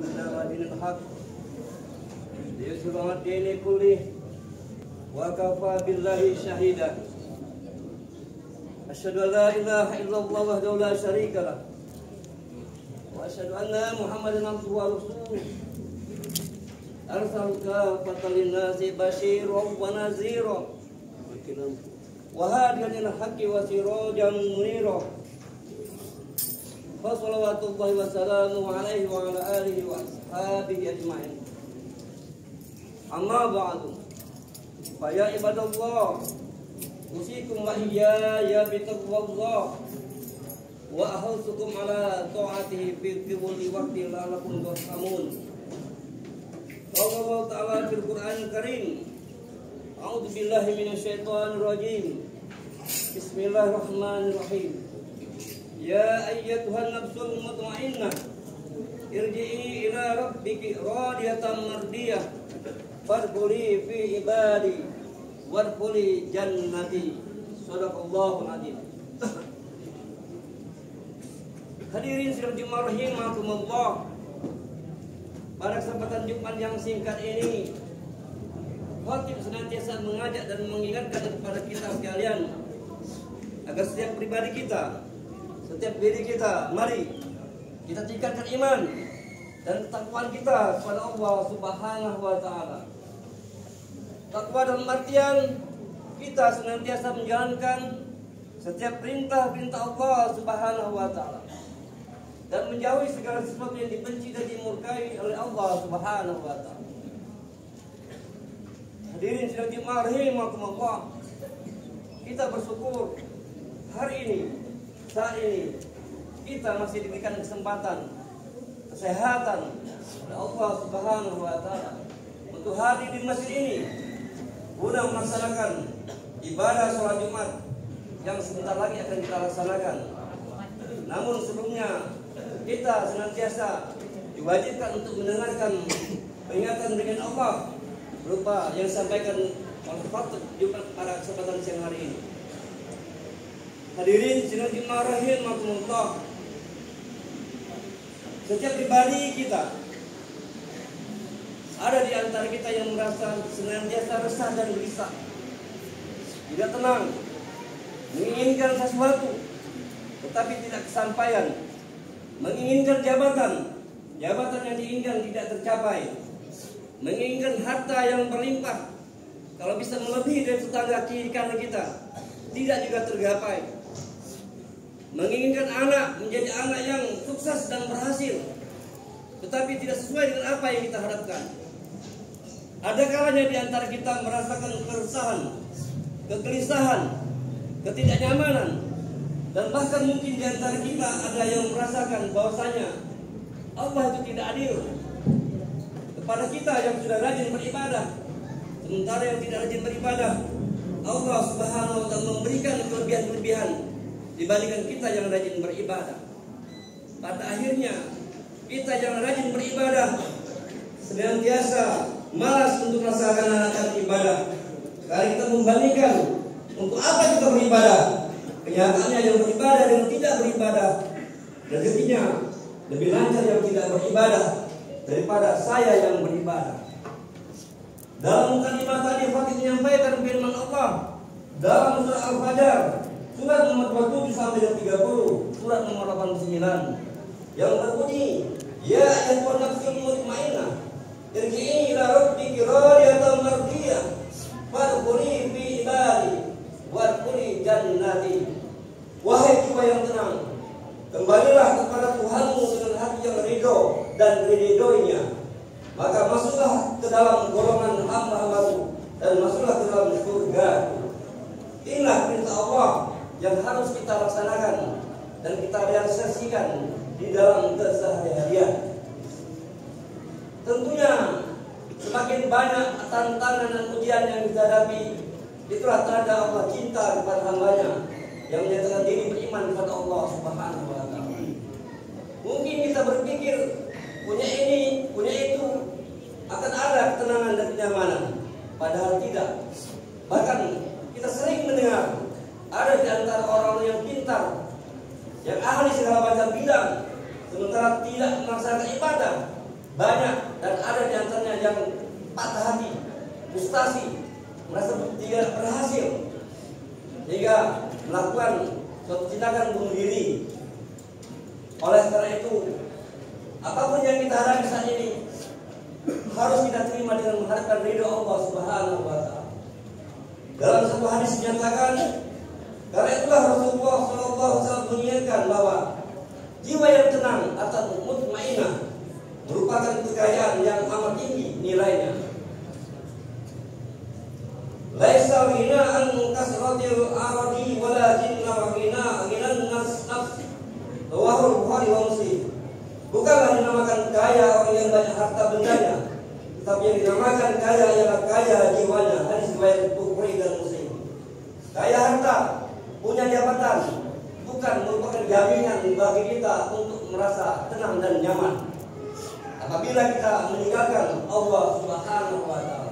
إلى دين الحق ليظهر الدين كله وكفى بالله شهيدا أشهد أن لا إله إلا الله وحده لا شريك له وأشهد أن محمدا عبده ورسوله أرسل كافة للناس بشيرا ونذيرا وهاديا إلى الحق وسراجا منيرا فصلوات الله وسلامه عليه وعلى آله وأصحابه أجمعين. أما بعد فيا عباد الله أوصيكم وإياي بتقوى الله وأحثكم على طاعته في كل وقت لعلكم ترحمون. قال الله تعالى في القرآن الكريم أعوذ بالله من الشيطان الرجيم بسم الله الرحمن الرحيم يا أيتها النفس المطمئنة ارجعي إلى ربك راضية مرضية فادخلي في عبادي وادخلي جنتي صدق الله العظيم. Hadirin sidang Jumat rahimakumullah. Pada kesempatan Jumat yang singkat ini, khatib senantiasa mengajak dan mengingatkan kepada kita sekalian agar setiap pribadi kita, setiap diri kita, mari kita tingkatkan iman dan ketakwaan kita kepada Allah Subhanahu wa taala. Takwa dalam artian kita senantiasa menjalankan setiap perintah-perintah Allah Subhanahu wa taala dan menjauhi segala sesuatu yang dibenci dan dimurkai oleh Allah Subhanahu wa taala. Hadirin sidang Jumat rahimakumullah. Kita bersyukur hari ini, saat ini kita masih diberikan kesempatan, kesehatan oleh Allah Subhanahu wa taala untuk hadir di masjid ini guna melaksanakan ibadah sholat Jumat yang sebentar lagi akan kita laksanakan. Namun sebelumnya kita senantiasa diwajibkan untuk mendengarkan peringatan dengan Allah berupa yang disampaikan oleh khatib Jumat pada kesempatan siang hari ini. Hadirin sidang Jumat rahimakumullah. Setiap pribadi kita ada di antara kita yang merasa senantiasa resah dan gelisah, tidak tenang, menginginkan sesuatu tetapi tidak kesampaian, menginginkan jabatan yang diinginkan tidak tercapai, menginginkan harta yang berlimpah, kalau bisa melebihi dari tetangga kiri kanan kita, tidak juga tergapai, menginginkan anak menjadi anak yang sukses dan berhasil, tetapi tidak sesuai dengan apa yang kita harapkan. Ada kalanya di antara kita merasakan keresahan, kegelisahan, ketidaknyamanan, dan bahkan mungkin di antara kita ada yang merasakan bahwasanya Allah itu tidak adil kepada kita yang sudah rajin beribadah, sementara yang tidak rajin beribadah Allah Subhanahu wa taala memberikan kelebihan-kelebihan dibandingkan kita yang rajin beribadah. Pada akhirnya kita yang rajin beribadah senantiasa malas untuk melaksanakan ibadah. Sekarang kita membandingkan untuk apa kita beribadah. Kenyataannya yang beribadah dan tidak beribadah, rezekinya lebih lancar yang tidak beribadah daripada saya yang beribadah. Dalam kalimat tadi Fatih menyampaikan firman Allah dalam surah Al-Fajr, surat nomor 27 sampai 30, surat nomor 89 yang berbunyi, ya ayyuhan nafsul mutmainnah irji'i ila rabbiki radiyatan mardiyah fadkhuli fi ibadi wadkhuli jannati. Wahai jiwa yang tenang, kembalilah kepada Tuhanmu dengan hati yang ridho dan diridhoinya, maka masuklah ke dalam golongan hamba-hambaku dan masuklah ke dalam surga. Inilah perintah Allah yang harus kita laksanakan dan kita realisasikan di dalam keseharian. Tentunya semakin banyak tantangan dan ujian yang kita hadapi, itulah tanda Allah cinta kepada hambanya yang menyatakan diri beriman kepada Allah Subhanahu wa taala. Mungkin kita berpikir punya ini, punya itu akan ada ketenangan dan kenyamanan, padahal tidak. Bahkan kita sering mendengar ada di antara orang yang pintar, yang ahli segala macam bidang, sementara tidak melaksanakan ibadah, banyak dan ada di antaranya yang patah hati, frustasi, merasa tidak berhasil, sehingga melakukan suatu tindakan bunuh diri. Oleh karena itu, apapun yang kita hadapi saat ini harus kita terima dengan mengharapkan ridho Allah Subhanahu wa Ta'ala. Dalam satu hadis dinyatakan, karena itulah Rasulullah SAW mengingatkan bahwa jiwa yang tenang atau mutmainah merupakan kekayaan yang amat tinggi nilainya. Laisa ghina an kasratil aradi walakin ghina ghinan nafs. Rawahul Bukhari wa Muslim. Bukanlah dinamakan kaya orang yang banyak harta bendanya, tetapi yang dinamakan kaya ialah kaya jiwanya. Hadis riwayat Bukhari dan Muslim. Kaya harta, punya jabatan, bukan merupakan jaminan bagi kita untuk merasa tenang dan nyaman. Apabila kita meninggalkan Allah Subhanahu wa Ta'ala,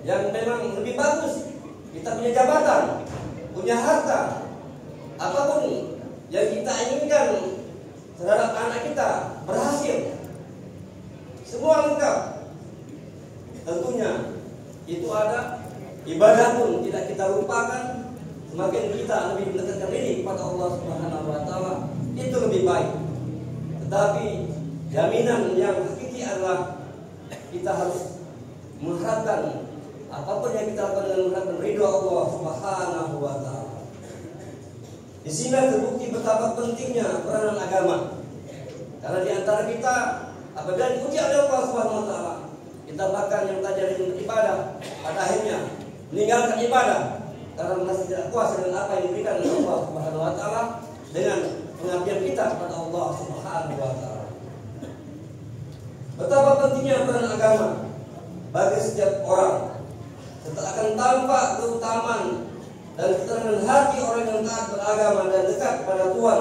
yang memang lebih bagus kita punya jabatan, punya harta, apapun yang kita inginkan terhadap anak kita berhasil, semua lengkap. Tentunya itu ada ibadah pun tidak kita lupakan. Semakin kita lebih mendekatkan diri kepada Allah Subhanahu wa Ta'ala, itu lebih baik. Tetapi jaminan yang hakiki adalah kita harus mengharapkan apapun yang kita lakukan dengan mengharapkan ridho Allah Subhanahu wa Ta'ala. Di sini terbukti betapa pentingnya peranan agama. Karena di antara kita apabila diuji oleh Allah Subhanahu wa Ta'ala, kita bahkan yang tadi beribadah pada akhirnya meninggalkan ibadah karena merasa tidak puas dengan apa yang diberikan oleh Allah Subhanahu wa Ta'ala dengan pengabdian kita kepada Allah Subhanahu wa Ta'ala. Betapa pentingnya peran agama bagi setiap orang. Serta akan tampak keutamaan dan ketenangan hati orang yang taat beragama dan dekat kepada Tuhan.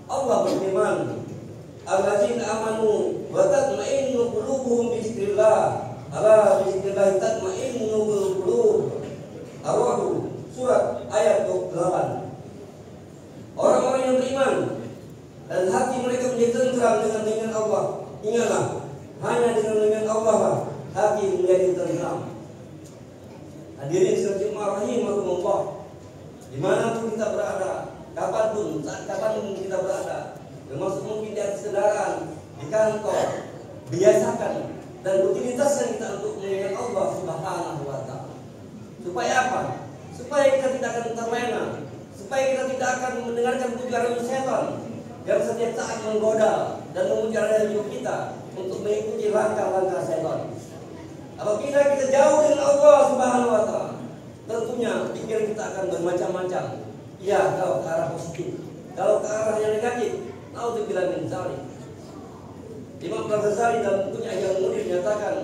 Allah berfirman, "Alladzina amanu wa tatma'innu qulubuhum bi dzikrillah. Ala bi dzikrillah tatma'innul qulub." Ar-Ra'd surat ayat 28. Orang-orang yang beriman dan hati mereka menjadi tentram dengan Allah. Ingatlah, hanya dengan Allah lah hati menjadi tentram. Hadirin sekalian rahimahumullah, dimanapun kita berada, kapanpun, saat kapanpun kita berada, termasuk mungkin di atas kendaraan, di kantor, biasakan dan rutinitaskan kita untuk mengingat Allah Subhanahu wa Ta'ala. Supaya apa? Supaya kita tidak akan terlena, supaya kita tidak akan mendengarkan pujian setan yang setiap saat menggoda dan memujarah hidup kita untuk mengikuti langkah-langkah setan. Apabila kita jauh dengan Allah Subhanahu wa Ta'ala, tentunya pikiran kita akan bermacam-macam. Ya, kalau ke arah positif, kalau ke arah yang negatif, naudzubillah min dzalik. Imam Al-Ghazali dalam bukunya Ihya Ulumuddin menyatakan,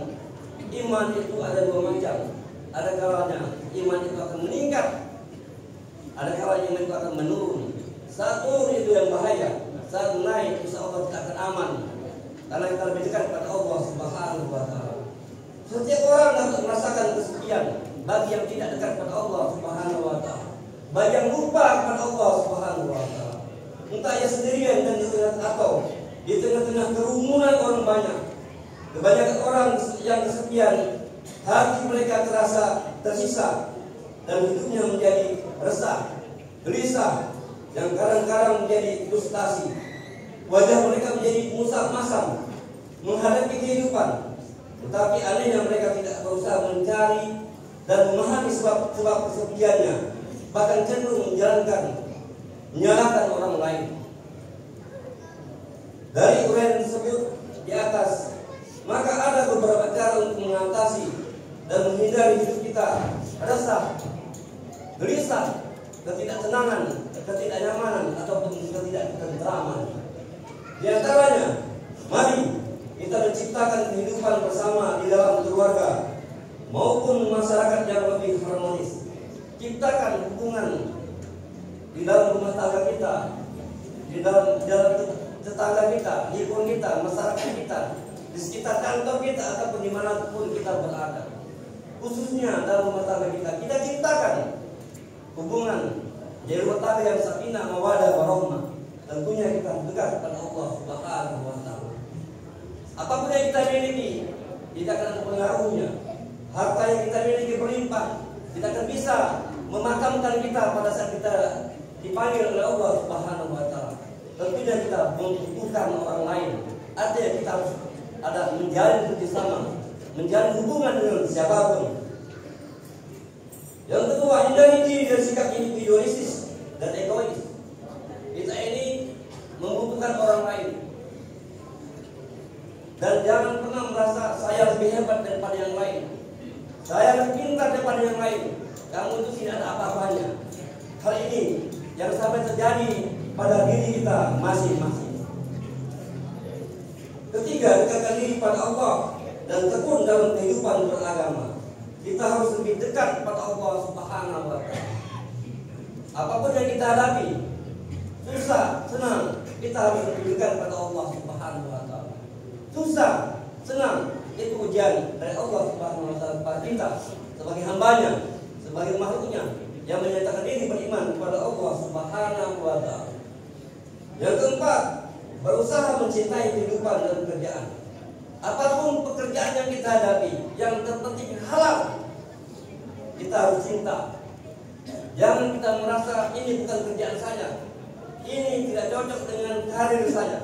iman itu ada dua macam. Ada kalanya iman itu akan meningkat, ada kalanya iman itu akan menurun. Saat turun itu yang bahaya, saat naik insya Allah kita akan aman, karena kita lebih dekat kepada Allah Subhanahu wa Ta'ala. Setiap orang dapat merasakan kesepian bagi yang tidak dekat kepada Allah Subhanahu wa Ta'ala, bagi yang lupa kepada Allah Subhanahu wa Ta'ala. Entah ia sendirian dan di tengah-tengah kerumunan orang banyak. Kebanyakan orang yang kesepian, hati mereka terasa tersisa dan hidupnya menjadi resah, gelisah, yang kadang-kadang menjadi frustasi. Wajah mereka menjadi musam-masam menghadapi kehidupan. Tetapi anehnya mereka tidak berusaha mencari dan memahami sebab kesepiannya, bahkan cenderung menyalahkan orang lain. Dari uraian tersebut di atas, maka ada beberapa cara untuk mengatasi dan menghindari hidup kita resah, gelisah, ketidaktenangan, ketidaknyamanan ataupun ketidaktentraman. Di antaranya, mari kita menciptakan kehidupan bersama di dalam keluarga maupun masyarakat yang lebih harmonis. Ciptakan hubungan di dalam rumah tangga kita, di dalam tetangga kita, lingkungan kita, masyarakat kita, di sekitar kantor kita ataupun dimanapun kita berada. Khususnya dalam rumah tangga kita ciptakan hubungan jadi rumah tangga yang sakinah, mawaddah, warahmah. Tentunya kita dekat kepada Allah Subhanahu wa Ta'ala. Apapun yang kita miliki tidak akan ada pengaruhnya. Harta yang kita miliki berlimpah tidak akan bisa memakamkan kita pada saat kita dipanggil oleh Allah Subhanahu wa taala. Tentunya kita membutuhkan orang lain. Artinya kita harus ada menjalin kerjasama, menjalin hubungan dengan siapapun. Yang kedua, hindari diri dari sikap individualistis dan egois. Kita ini membutuhkan orang lain. Dan jangan pernah merasa saya lebih hebat daripada yang lain, saya lebih pintar daripada yang lain. Kamu itu tidak ada apa-apanya. Hal ini yang sampai terjadi pada diri kita masing-masing. Ketiga, dekatkan diri pada Allah dan tekun dalam kehidupan beragama. Kita harus lebih dekat pada Allah Subhanahu wa taala. Apapun yang kita hadapi, susah, senang, kita harus lebih dekat pada Allah Subhanahu wa taala. Susah, senang, itu ujian dari Allah Subhanahu wa taala kepada kita sebagai hambanya, sebagai makhluknya yang menyatakan diri beriman kepada Allah Subhanahu wa taala. Yang keempat, berusaha mencintai kehidupan dan pekerjaan. Apapun pekerjaan yang kita hadapi, yang terpenting halal, kita harus cinta. Jangan kita merasa ini bukan kerjaan saya, ini tidak cocok dengan karir saya.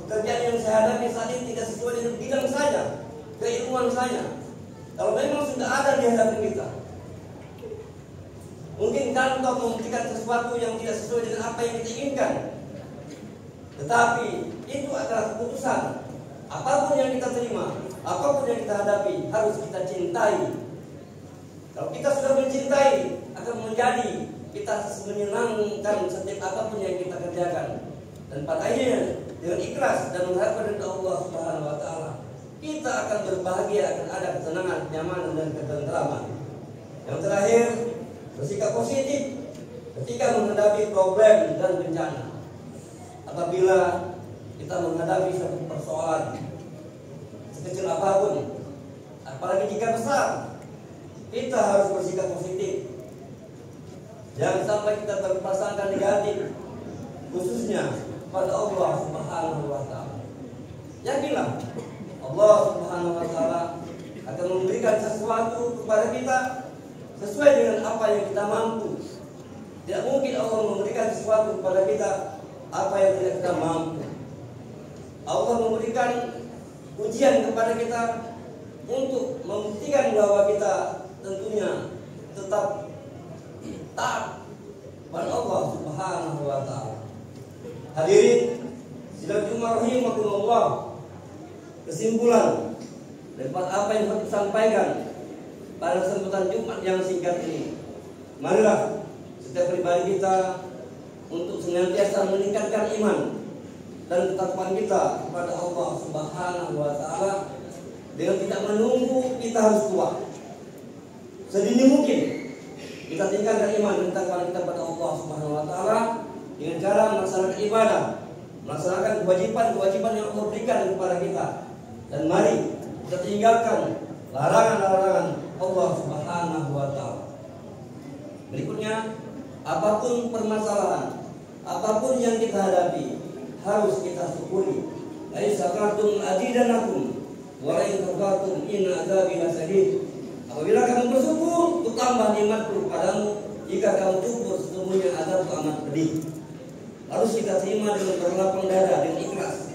Pekerjaan yang saya hadapi saat ini tidak sesuai dengan bidang saya, keilmuan saya. Kalau memang sudah ada di hadapan kita, mungkin kantor memberikan sesuatu yang tidak sesuai dengan apa yang kita inginkan, tetapi itu adalah keputusan. Apapun yang kita terima, apapun yang kita hadapi, harus kita cintai. Kalau kita sudah mencintai, akan menjadi kita menyenangkan setiap apapun yang kita kerjakan. Dan pada akhirnya dengan ikhlas dan mengharapkan dari Allah Subhanahu wa taala, kita akan berbahagia, akan ada kesenangan, kenyamanan dan ketentraman. Yang terakhir, bersikap positif ketika menghadapi problem dan bencana. Apabila kita menghadapi satu persoalan sekecil apapun, apalagi jika besar, kita harus bersikap positif. Jangan sampai kita berprasangka negatif, khususnya pada Allah Subhanahu wa taala. Yakinlah Allah Subhanahu wa taala akan memberikan sesuatu kepada kita sesuai dengan apa yang kita mampu. Tidak mungkin Allah memberikan sesuatu kepada kita apa yang tidak kita mampu. Allah memberikan ujian kepada kita untuk membuktikan bahwa kita tentunya tetap taat kepada Allah Subhanahu wa taala. Hadirin rahimakumullah, kesimpulan daripada apa yang saya sampaikan pada kesempatan Jumat yang singkat ini, marilah setiap pribadi kita untuk senantiasa meningkatkan iman dan ketakwaan kita kepada Allah Subhanahu wa taala dengan tidak menunggu kita harus tua. Sedini mungkin kita tingkatkan iman dan ketakwaan kita kepada Allah Subhanahu wa taala dengan cara melaksanakan ibadah, melaksanakan kewajiban-kewajiban yang Allah berikan kepada kita. Dan mari kita tinggalkan larangan-larangan Allah Subhanahu wa taala. Berikutnya, apapun permasalahan, apapun yang kita hadapi, harus kita syukuri. La in syakartum azidanakum wa la in kafartum inna adzabi lasyadid. Apabila kamu bersyukur, bertambah nikmatku kepadamu. Jika kamu kufur, sesungguhnya azabku amat pedih. Harus kita terima dengan berlapang dada, dengan ikhlas.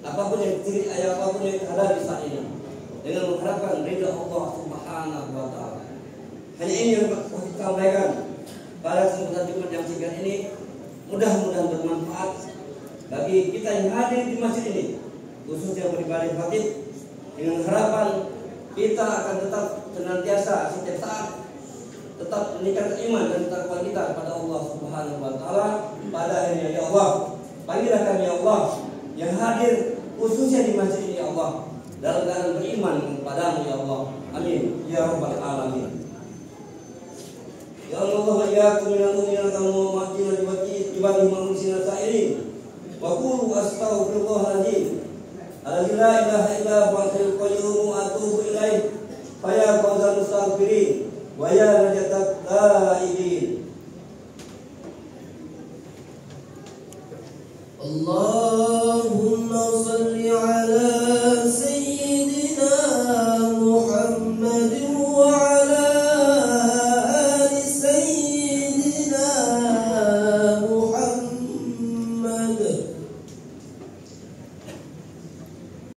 Apapun yang kita hadapi saat ini, dengan mengharapkan ridha Allah Subhanahu wa taala. Hanya ini yang dapat kita sampaikan pada kesempatan Jumat yang singkat ini. Mudah-mudahan bermanfaat bagi kita yang hadir di masjid ini, khususnya pribadi khatib, dengan harapan kita akan tetap senantiasa setiap saat tetap meningkatkan iman dan ketakwaan kita kepada Allah Subhanahu wa taala. Pada akhirnya, ya Allah, panggillah kami ya Allah yang hadir khususnya di masjid ini ya Allah, dalam keadaan beriman kepadamu ya Allah. Amin ya rabbal alamin. Ya Allah, ya minal mu'minina kamu ma'tina ibadi manusia sa'irin wa qulu astaghfirullahaladzim alladzi la ilaha illa huwal hayyul qayyum wa atubu ilaih fa ya fawzal mustaghfirin wa ya najatat